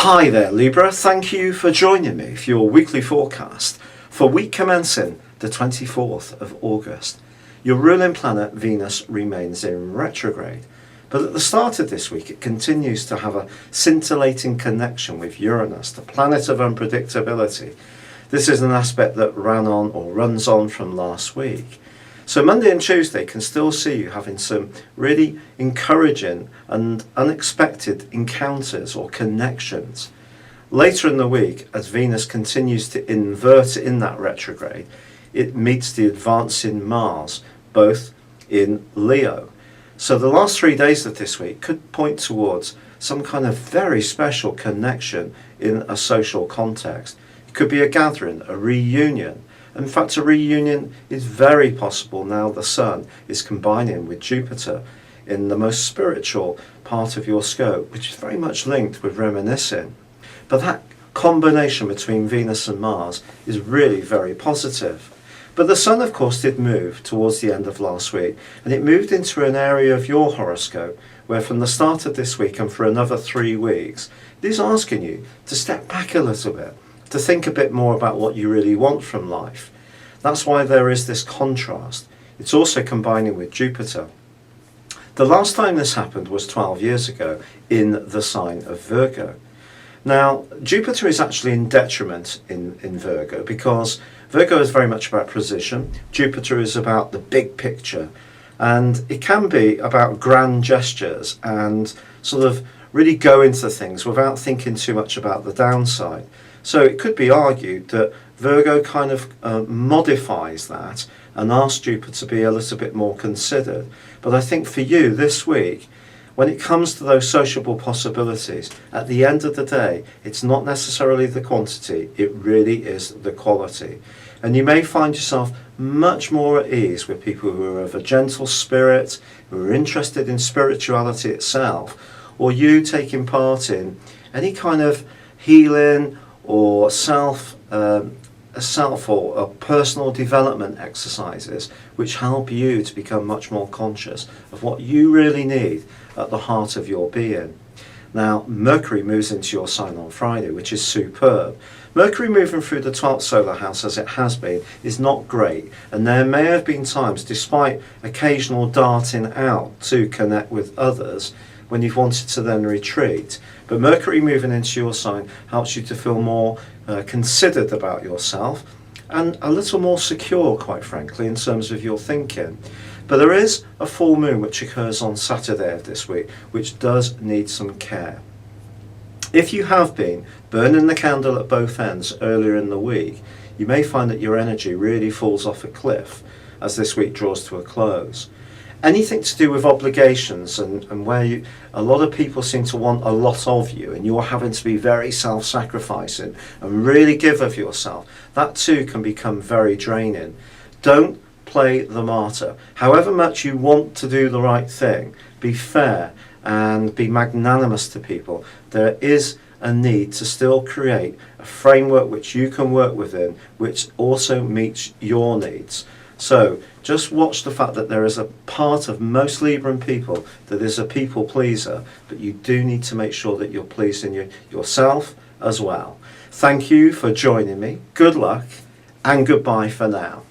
Hi there Libra, thank you for joining me for your weekly forecast for week commencing the 24th of August. Your ruling planet Venus remains in retrograde, but at the start of this week it continues to have a scintillating connection with Uranus, the planet of unpredictability. This is an aspect that ran on or runs on from last week. So Monday and Tuesday can still see you having some really encouraging and unexpected encounters or connections. Later in the week, as Venus continues to invert in that retrograde, it meets the advancing Mars, both in Leo. So the last 3 days of this week could point towards some kind of very special connection in a social context. It could be a gathering, a reunion. In fact, a reunion is very possible now the Sun is combining with Jupiter in the most spiritual part of your scope, which is very much linked with reminiscing. But that combination between Venus and Mars is really very positive. But the Sun, of course, did move towards the end of last week, and it moved into an area of your horoscope where from the start of this week and for another 3 weeks, it is asking you to step back a little bit, to think a bit more about what you really want from life. That's why there is this contrast. It's also combining with Jupiter. The last time this happened was 12 years ago in the sign of Virgo. Now, Jupiter is actually in detriment in Virgo because Virgo is very much about precision. Jupiter is about the big picture, and it can be about grand gestures and sort of really go into things without thinking too much about the downside. So it could be argued that Virgo kind of modifies that and asks Jupiter to be a little bit more considered. But I think for you this week, when it comes to those sociable possibilities, at the end of the day, it's not necessarily the quantity, it really is the quality. And you may find yourself much more at ease with people who are of a gentle spirit, who are interested in spirituality itself, or you taking part in any kind of healing or self or personal development exercises which help you to become much more conscious of what you really need at the heart of your being. Now, Mercury moves into your sign on Friday, which is superb. Mercury moving through the 12th solar house as it has been is not great, and there may have been times, despite occasional darting out to connect with others, when you've wanted to then retreat. But Mercury moving into your sign helps you to feel more considered about yourself and a little more secure, quite frankly, in terms of your thinking. But there is a full moon which occurs on Saturday of this week, which does need some care. If you have been burning the candle at both ends earlier in the week, you may find that your energy really falls off a cliff as this week draws to a close. Anything to do with obligations and where a lot of people seem to want a lot of you and you're having to be very self-sacrificing and really give of yourself, that too can become very draining. Don't play the martyr. However much you want to do the right thing, be fair and be magnanimous to people. There is a need to still create a framework which you can work within, which also meets your needs. So just watch the fact that there is a part of most Libran people that is a people pleaser, but you do need to make sure that you're pleasing yourself as well. Thank you for joining me. Good luck and goodbye for now.